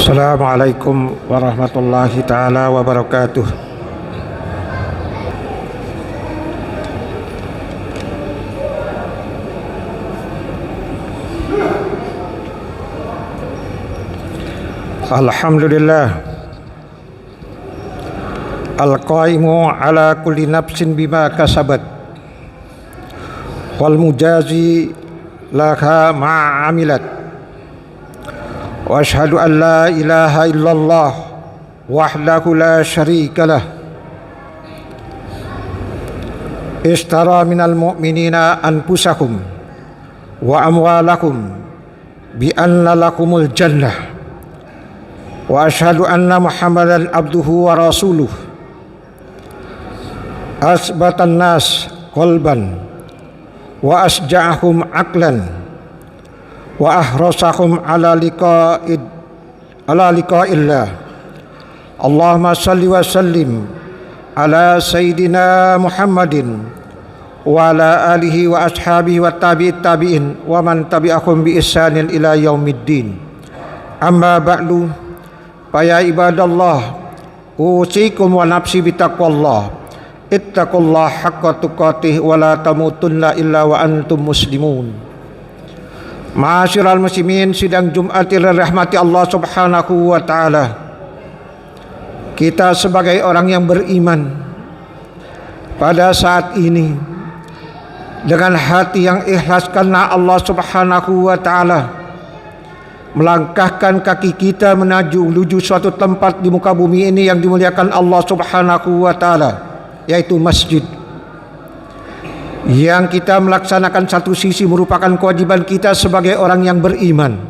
Assalamualaikum warahmatullahi taala wabarakatuh. Alhamdulillah al-qaimu ala kulli nafsin bima kasabat wal mujazi laha ma amilat. Wa ashhadu an la ilaha illallah wahdahu la syarika lah. Ishtara minal mu'minina anfusahum wa amwalakum bi anna lakumul jannah. Wa ashhadu anna Muhammadan abduhu wa rasuluh. Asbatan nas qalban wa asja'ahum aqlan wa ahrasahum ala liqa'illah. Allahumma salli wa sallim ala sayyidina Muhammadin wa ala alihi wa ashabihi wa tabi'in wa man tabi'ahum bi ihsanin ila yaumiddin. Amma ba'du, fa ya ibadallah, usikum wa nafsi bitaqwallah. Ittaqullaha haqqa tuqatih wa la tamutunna illa wa antum muslimun. Ma'asyiral muslimin, sidang Jumat yang dirahmati Allah Subhanahu wa taala. Kita sebagai orang yang beriman pada saat ini dengan hati yang ikhlas karena Allah Subhanahu wa taala, melangkahkan kaki kita menuju suatu tempat di muka bumi ini yang dimuliakan Allah Subhanahu wa taala, yaitu masjid. Yang kita melaksanakan satu sisi merupakan kewajiban kita sebagai orang yang beriman,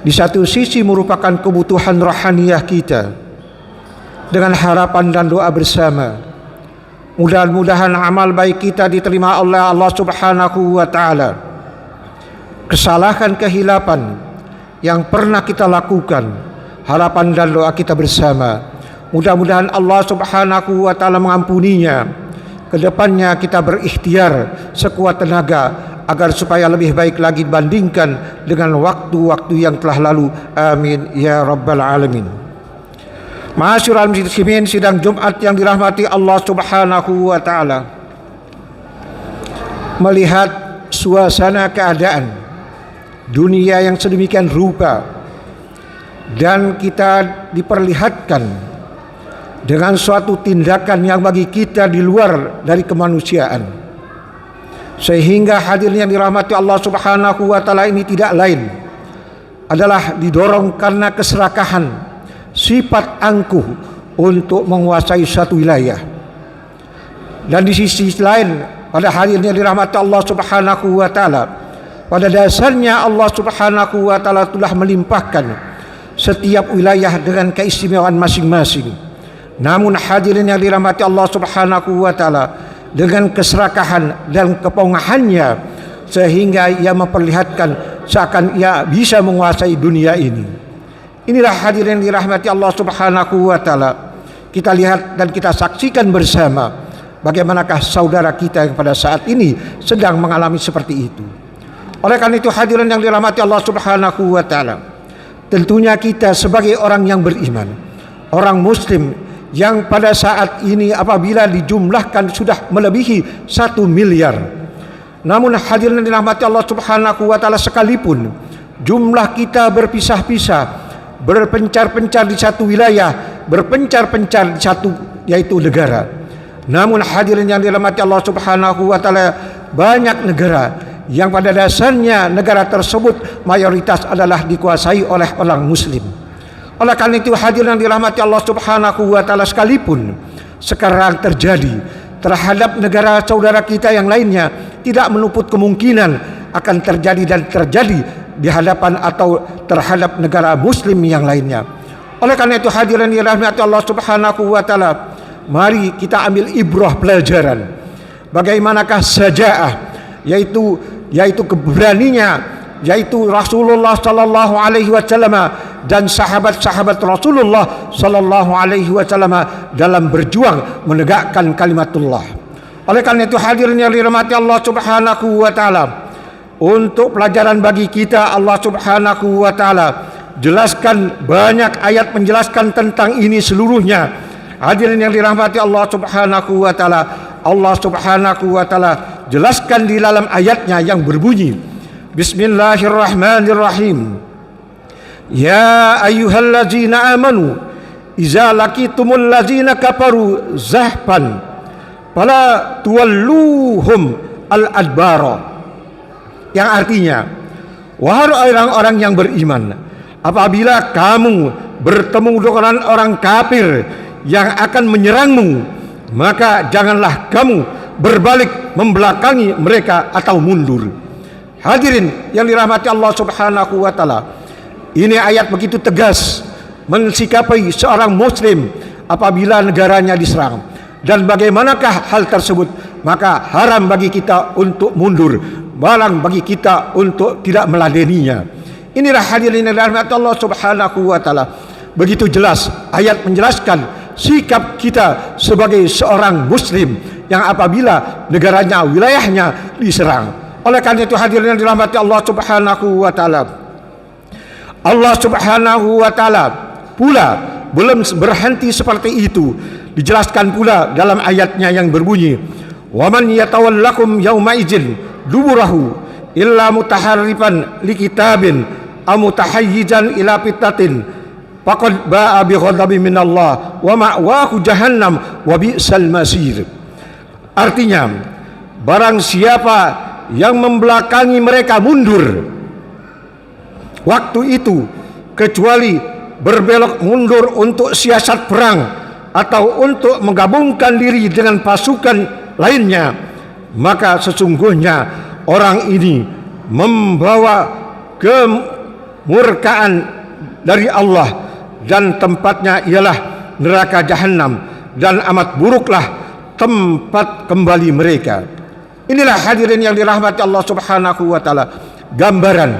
di satu sisi merupakan kebutuhan rohaniyah kita. Dengan harapan dan doa bersama, mudah-mudahan amal baik kita diterima oleh Allah Subhanahu wa taala. Kesalahan kehilapan yang pernah kita lakukan, harapan dan doa kita bersama, mudah-mudahan Allah Subhanahu wa taala mengampuninya. Kedepannya kita berikhtiar sekuat tenaga agar supaya lebih baik lagi dibandingkan dengan waktu-waktu yang telah lalu. Amin ya rabbal alamin. Ma'asyiral muslimin, sidang Jumat yang dirahmati Allah Subhanahu wa taala, melihat suasana keadaan dunia yang sedemikian rupa dan kita diperlihatkan dengan suatu tindakan yang bagi kita di luar dari kemanusiaan, sehingga hadirnya dirahmati Allah Subhanahu wa taala ini tidak lain adalah didorong karena keserakahan, sifat angkuh untuk menguasai suatu wilayah. Dan di sisi lain, pada hadirnya dirahmati Allah Subhanahu wa taala, pada dasarnya Allah Subhanahu wa taala telah melimpahkan setiap wilayah dengan keistimewaan masing-masing. Namun hadirin yang dirahmati Allah Subhanahu wa taala, dengan keserakahan dan kepongahannya sehingga ia memperlihatkan seakan ia bisa menguasai dunia ini. Inilah hadirin yang dirahmati Allah Subhanahu wa taala. Kita lihat dan kita saksikan bersama bagaimanakah saudara kita yang pada saat ini sedang mengalami seperti itu. Oleh karena itu hadirin yang dirahmati Allah Subhanahu wa taala, tentunya kita sebagai orang yang beriman, orang muslim yang pada saat ini apabila dijumlahkan sudah melebihi 1 miliar. Namun hadirin dirahmati Allah Subhanahu wa taala, sekalipun jumlah kita berpisah-pisah, berpencar-pencar di satu wilayah, berpencar-pencar di satu yaitu negara, namun hadirin yang dirahmati Allah Subhanahu wa taala, banyak negara yang pada dasarnya negara tersebut mayoritas adalah dikuasai oleh orang muslim. Oleh karena itu hadirin yang dirahmati Allah Subhanahu wa taala, sekalipun sekarang terjadi terhadap negara saudara kita yang lainnya, tidak menutup kemungkinan akan terjadi dan terjadi di hadapan atau terhadap negara muslim yang lainnya. Oleh karena itu hadirin yang dirahmati Allah Subhanahu wa taala, mari kita ambil ibrah pelajaran bagaimanakah sajaah, yaitu keberaninya, yaitu Rasulullah sallallahu alaihi wasallam dan sahabat-sahabat Rasulullah sallallahu alaihi wasallam dalam berjuang menegakkan kalimatullah. Oleh karena itu hadirin yang dirahmati Allah Subhanahu wa taala, untuk pelajaran bagi kita, Allah Subhanahu wa taala jelaskan banyak ayat menjelaskan tentang ini seluruhnya. Hadirin yang dirahmati Allah Subhanahu wa taala, Allah Subhanahu wa taala jelaskan di dalam ayatnya yang berbunyi, Bismillahirrahmanirrahim. Ya ayyuhallazina amanu iza laqitumul ladzina kafaru zahfan fala tuwalluhum al-adbara. Yang artinya, wahai orang-orang yang beriman, apabila kamu bertemu dengan orang kafir yang akan menyerangmu, maka janganlah kamu berbalik membelakangi mereka atau mundur. Hadirin yang dirahmati Allah Subhanahu wa taala, ini ayat begitu tegas mensikapi seorang muslim apabila negaranya diserang. Dan bagaimanakah hal tersebut? Maka haram bagi kita untuk mundur, malang bagi kita untuk tidak meladeninya. Inilah hadirin yang dirahmati Allah Subhanahu wa taala. Begitu jelas ayat menjelaskan sikap kita sebagai seorang muslim yang apabila negaranya, wilayahnya diserang. Oleh karena itu hadirin yang dirahmati Allah Subhanahu wa taala, Allah Subhanahu wa taala pula belum berhenti seperti itu. Dijelaskan pula dalam ayatnya yang berbunyi, wa man yatawallakum yauma idzin duburahu illa mutaharrifan likitabin aw mutahayyizan ila fitatin faqad ba'a bi ghadabin minallah wa ma'wahu jahannam wa bi'sal masir. Artinya, barang siapa yang membelakangi mereka mundur waktu itu, kecuali berbelok mundur untuk siasat perang atau untuk menggabungkan diri dengan pasukan lainnya, maka sesungguhnya orang ini membawa kemurkaan dari Allah dan tempatnya ialah neraka jahanam, dan amat buruklah tempat kembali mereka. Inilah hadirin yang dirahmati Allah Subhanahu wa taala, gambaran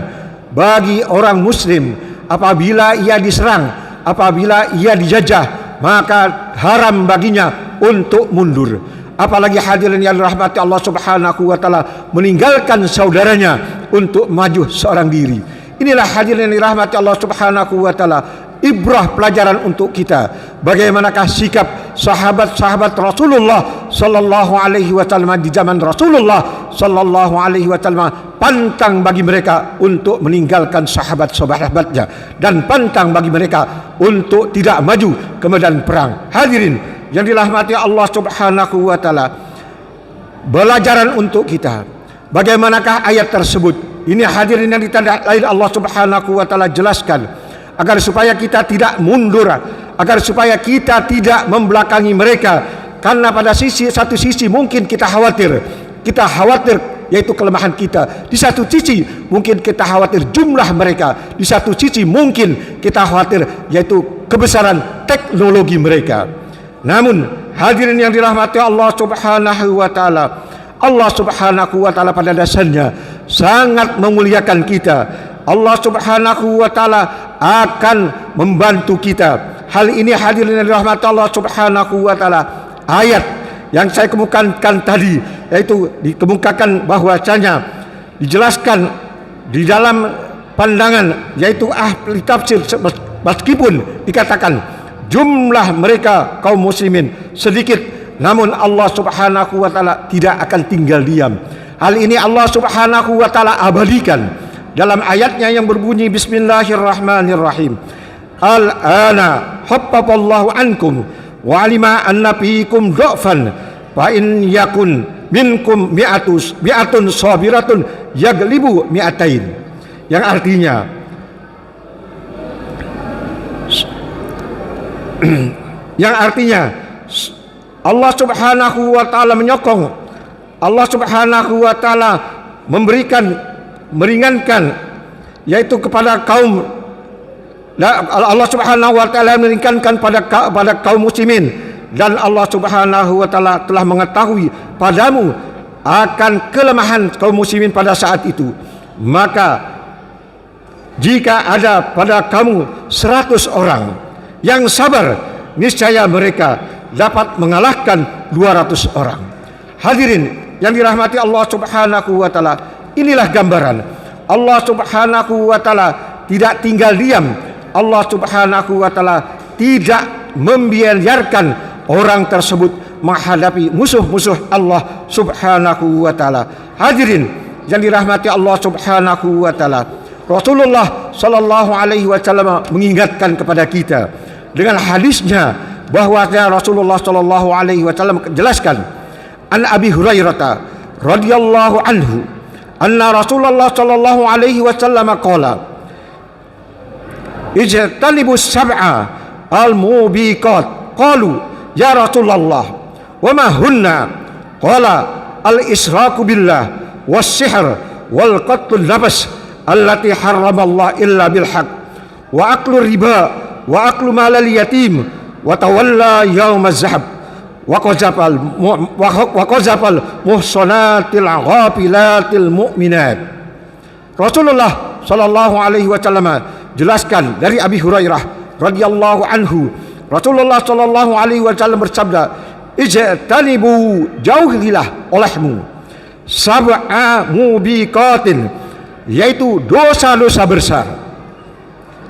bagi orang muslim apabila ia diserang, apabila ia dijajah, maka haram baginya untuk mundur. Apalagi hadirin yang dirahmati Allah Subhanahu wa taala meninggalkan saudaranya untuk maju seorang diri. Inilah hadirin yang dirahmati Allah Subhanahu wa taala, ibrah pelajaran untuk kita. Bagaimanakah sikap sahabat-sahabat Rasulullah sallallahu alaihi wasallam di zaman Rasulullah sallallahu alaihi wasallam, pantang bagi mereka untuk meninggalkan sahabat-sahabatnya dan pantang bagi mereka untuk tidak maju ke medan perang. Hadirin yang dirahmati Allah Subhanahu wa taala, pelajaran untuk kita. Bagaimanakah ayat tersebut? Ini hadirin yang ditandai Allah Subhanahu wa taala jelaskan agar supaya kita tidak mundur, agar supaya kita tidak membelakangi mereka. Karena pada satu sisi mungkin kita khawatir yaitu kelemahan kita. Di satu sisi mungkin kita khawatir jumlah mereka. Di satu sisi mungkin kita khawatir yaitu kebesaran teknologi mereka. Namun hadirin yang dirahmati Allah Subhanahu wa taala, Allah Subhanahu wa taala pada dasarnya sangat memuliakan kita. Allah Subhanahu wa taala akan membantu kita. Hal ini hadirin yang dirahmati Allah Subhanahu wa taala, ayat yang saya kemukakan tadi, yaitu dikemukakan bahwasanya dijelaskan di dalam pandangan yaitu ahli tafsir, meskipun dikatakan jumlah mereka kaum muslimin sedikit, namun Allah Subhanahu wa taala tidak akan tinggal diam. Hal ini Allah Subhanahu wa taala abadikan dalam ayatnya yang berbunyi Bismillahirrahmanirrahim. Al-ana haffafallahu ankum wa alima anna fiikum dha'fan fa in yakun minkum mi'atun sabiratun yaglibu mi'atain. Yang artinya Allah Subhanahu wa taala menyokong, Allah Subhanahu wa taala meringankan yaitu kepada kaum, Allah Subhanahu wa taala meringankan pada kaum muslimin, dan Allah Subhanahu wa taala telah mengetahui padamu akan kelemahan kaum muslimin pada saat itu. Maka jika ada pada kamu 100 orang yang sabar, niscaya mereka dapat mengalahkan 200 orang. Hadirin yang dirahmati Allah Subhanahu wa taala, inilah gambaran Allah Subhanahu wa taala tidak tinggal diam Allah Subhanahu wa taala tidak membiarkan orang tersebut menghadapi musuh-musuh Allah Subhanahu wa taala. Hadirin yang dirahmati Allah Subhanahu wa taala, Rasulullah sallallahu alaihi wasallam mengingatkan kepada kita dengan hadisnya bahwa Rasulullah sallallahu alaihi wasallam jelaskan, an Abi Hurairah radhiyallahu anhu anna Rasulullah sallallahu alaihi wasallam qala ijtanibus sab'a al-mubiqat. Qalu ya Rasulullah wa ma hunna? Qala al-israku billah was-sihr wal qatlun nafs allati harramallahu illa bil haqq wa aklu riba wa aklu malal yatim wa tawalla yaumaz zahab wa qazafal muhsanatil ghafilatil mu'minat. Rasulullah sallallahu alaihi wasallam jelaskan dari Abi Hurairah radhiyallahu anhu, Rasulullah sallallahu alaihi wasallam bersabda, ijtanibu, jauhilah olehmu sab'a mubiqatin, yaitu dosa-dosa besar.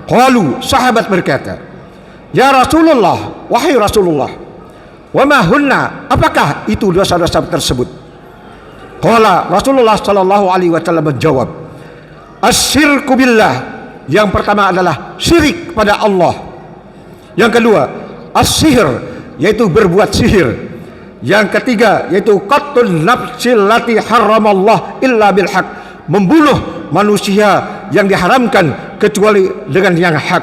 Qalu, sahabat berkata, ya Rasulullah, wahai Rasulullah, wa ma hunna, apakah itu dosa-dosa tersebut? Qala, Rasulullah sallallahu alaihi wasallam menjawab, asyirku billah, yang pertama adalah syirik pada Allah. Yang kedua, as-sihr, yaitu berbuat sihir. Yang ketiga, yaitu qatlun nafsil lati haramallah illa bil haq, membunuh manusia yang diharamkan kecuali dengan yang hak.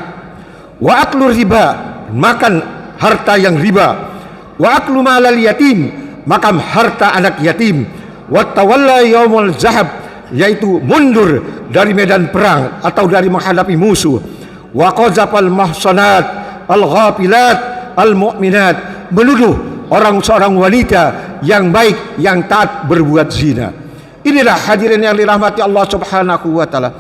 Wa aklu riba, makan harta yang riba. Wa aklu malal yatim, makan harta anak yatim. Wa tawalla yaumul zahab, yaitu mundur dari medan perang atau dari menghadapi musuh. Wa qazafal muhsanat al-ghafilat al-mu'minat, menuduh seorang wanita yang baik yang taat berbuat zina. Inilah hadirin yang dirahmati Allah Subhanahu wa taala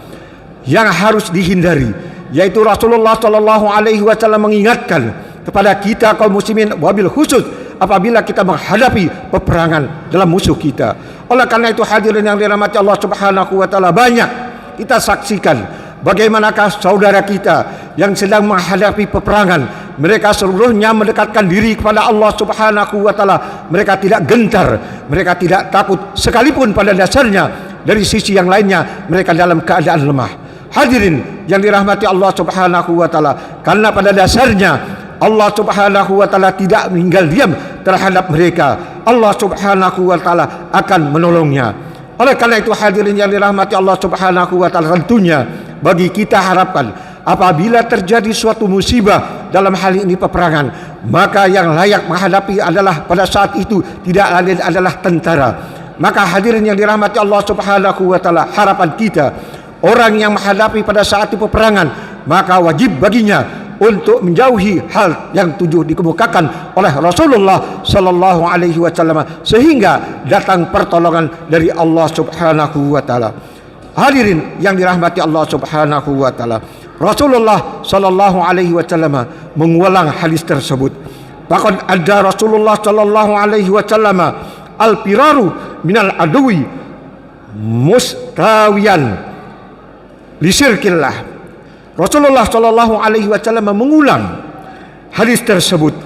yang harus dihindari, yaitu Rasulullah sallallahu alaihi wasallam mengingatkan kepada kita kaum muslimin wabil khusus apabila kita menghadapi peperangan dalam musuh kita. Oleh karena itu hadirin yang dirahmati Allah Subhanahu wa taala, banyak kita saksikan bagaimanakah saudara kita yang sedang menghadapi peperangan, mereka seluruhnya mendekatkan diri kepada Allah Subhanahu wa taala. Mereka tidak gentar, mereka tidak takut, sekalipun pada dasarnya dari sisi yang lainnya mereka dalam keadaan lemah. Hadirin yang dirahmati Allah Subhanahu wa taala, karena pada dasarnya Allah Subhanahu wa taala tidak meninggal diam terhadap mereka. Allah Subhanahu wa taala akan menolongnya. Oleh karena itu hadirin yang dirahmati Allah Subhanahu wa taala, tentunya bagi kita harapan apabila terjadi suatu musibah, dalam hal ini peperangan, maka yang layak menghadapi adalah pada saat itu tidak lain adalah tentara. Maka hadirin yang dirahmati Allah Subhanahu wa taala, harapan kita orang yang menghadapi pada saat itu peperangan, maka wajib baginya untuk menjauhi hal yang tujuh dikemukakan oleh Rasulullah sallallahu alaihi wasallam sehingga datang pertolongan dari Allah Subhanahu wa taala. Hadirin yang dirahmati Allah Subhanahu wa taala, Rasulullah sallallahu alaihi wasallam mengulang hadis tersebut. Bahkan ada Rasulullah sallallahu alaihi wasallam al-firaru minal adwi mustawiyan lisirkillah. Rasulullah sallallahu alaihi wasallam mengulang hadis tersebut,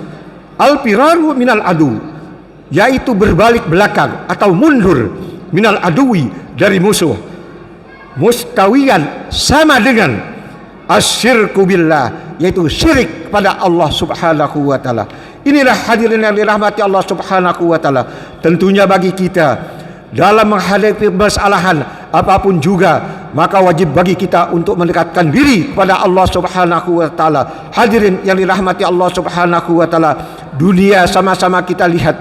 al-firaru minal adu, yaitu berbalik belakang atau mundur, minal adui, dari musuh, mustawiyan, sama dengan asyirku billah, yaitu syirik pada Allah Subhanahu wa taala. Inilah hadirin yang dirahmati Allah Subhanahu wa taala. Tentunya bagi kita dalam menghadapi masalahan apapun juga, maka wajib bagi kita untuk mendekatkan diri kepada Allah Subhanahu wa taala. Hadirin yang dirahmati Allah Subhanahu wa taala, dunia sama-sama kita lihat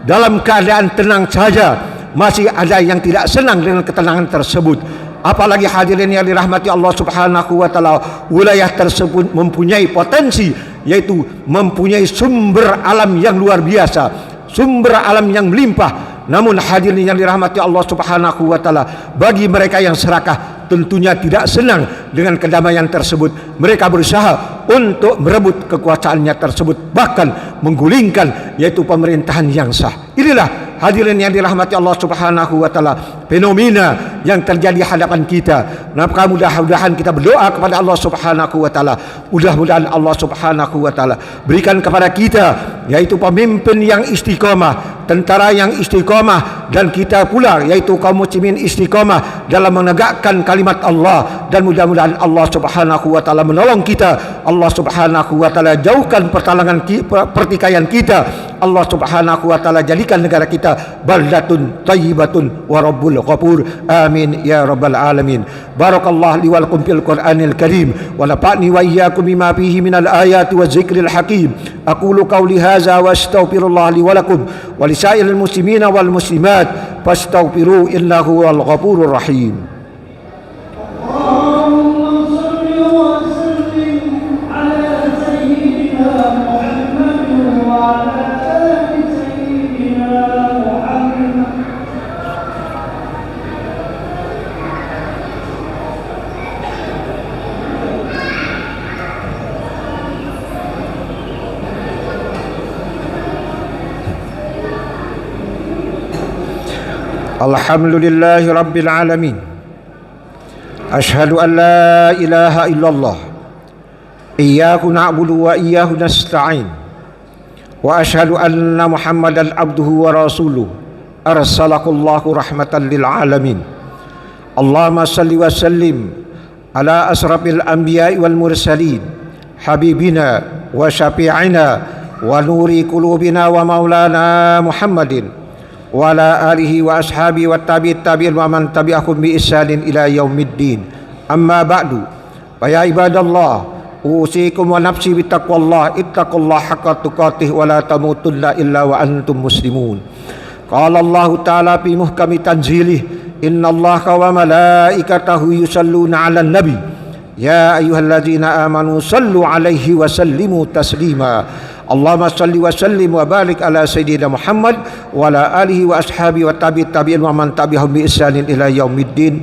dalam keadaan tenang saja, masih ada yang tidak senang dengan ketenangan tersebut. Apalagi hadirin yang dirahmati Allah Subhanahu wa taala, wilayah tersebut mempunyai potensi, yaitu mempunyai sumber alam yang luar biasa, sumber alam yang melimpah. Namun hadirin yang dirahmati Allah Subhanahu wa taala, bagi mereka yang serakah tentunya tidak senang dengan kedamaian tersebut. Mereka berusaha untuk merebut kekuasaannya tersebut, bahkan menggulingkan yaitu pemerintahan yang sah. Inilah hadirin yang dirahmati Allah Subhanahu wa taala, fenomena yang terjadi hadapan kita. Maka mudah-mudahan kita berdoa kepada Allah Subhanahu wa taala, mudah-mudahan Allah Subhanahu wa taala berikan kepada kita yaitu pemimpin yang istiqomah, tentara yang istiqomah, dan kita pula yaitu kaum muslimin istiqomah dalam menegakkan kalimat Allah. Dan mudah-mudahan Allah Subhanahu wa taala menolong kita, Allah Subhanahu wa taala jauhkan pertikaian kita, Allah Subhanahu wa taala jadikan negara kita baldatun thayyibatun wa rabbul ghafur. Amin ya rabbal alamin. Barakallahu li wa lakum fil Qur'anil Karim wa nafa'ni wa iyyakum bima fihi minal ayati wa dzikril hakim. Aqulu qawli hadza wa astaghfirullah li wa lakum wa lisairil muslimina wal muslimat fastaghfiru innahu wal ghafurur rahim. Alhamdulillahi Rabbil Alamin. Ashhadu an la ilaha illallah iyyahu na'budu wa iyyahu nasta'in wa ashhadu anna Muhammadan abduhu wa rasuluh arsalahullahu rahmatan lil alamin. Allahumma salli wa sallim ala asrafil anbiya'i wal mursalin habibina wa syafi'ina wa nuri qulubina wa maulana Muhammadin wa ala alihi wa ashabi wa tabi'in wa man tabi'ahum bi ihsanin ila yaumiddin. Amma ba'du, fa ya ibadallah, usikum wa nafsi bi taqwallah, ittaqullaha haqqa tuqatih wa la tamutunna illa wa antum muslimun. Qala Allah ta'ala fi muhkami tanzilih, innallaha wa malaikatahu yusalluna 'alan nabi ya ayyuhalladzina amanu sallu 'alaihi wa sallimu taslima. Allahumma salli wa sallim wa barik ala sayyidina Muhammad wa ala alihi wa ashabi wa tabi'in wa man tabi'ahum bi ihsanin ila yaumiddin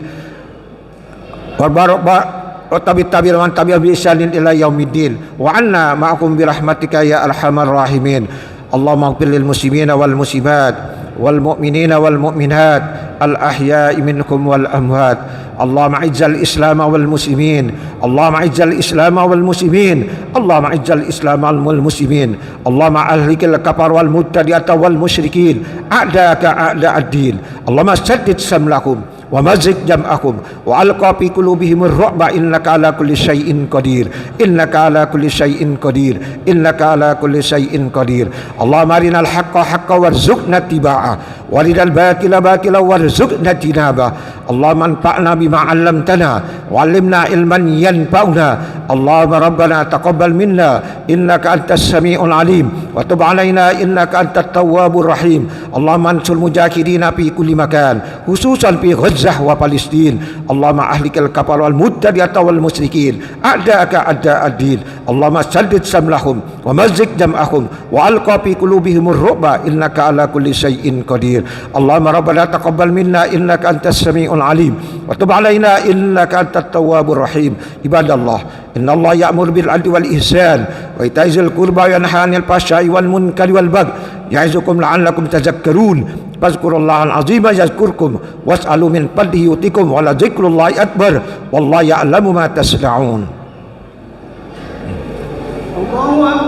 wa tabi'in wa man tabi'ahum bi ihsanin ila yaumiddin wa anna ma'akum bi rahmatika ya arhamar rahimin. Allahumma ighfir lil muslimina wal muslimat wal mu'minina wal mu'minat al ahya'i minkum wal amwat. Allahumma izzal islam wal muslimin, Allahumma izzal islam wal muslimin, Allahumma izzal islam wal muslimin, Allahumma ahlikil kafar wal mubtadi'ata wal musyrikin a'daka a'da'ad din. Allahumma saddid samlahum wa mazid jam'ahum wa alqa fi qulubihim ar-ru'ba innaka ala kulli syai'in qadir, innaka ala kulli syai'in qadir, innaka ala kulli syai'in qadir. Allahumma arinal haqqa haqqan warzuqna ittiba'ah warinal batila batila warzuqna tinabah. Allahumma anfa'na bima 'allamtana wa 'allimna ilman yanfa'una. Allahumma rabbana taqabbal minna innaka antas samiul alim wa tub 'alaina innaka antat tawwabur rahim. Allahumma ansur mujahidina fi kulli makan khususan fi Gazzah wa Palestin. Allahumma ahlikal kafar wal mubtadi'ata wal musyrikin a'da'aka a'da'ad din. Allahumma saddid samlahum wa mazzik jam'ahum wa alqa fi qulubihim ar-ru'ba innaka ala kulli syai'in qadir. Allahumma rabbana taqabbal minna innaka antas samiul alim wa tub 'alaina innaka antat tawwabur rahim. Ibadallah, innallaha ya'muru bil 'adli wal ihsan wa ita'izil qurba wa yanha 'anil fahsya'i wal munkari wal baghi ya'izukum la'allakum tadhakkarun. Fazkurullahal azima yazkurkum was'alu min fadlihi yutikum wa la dzikrullahi akbar wallahu ya'lamu ma tasna'un. Allahu akbar.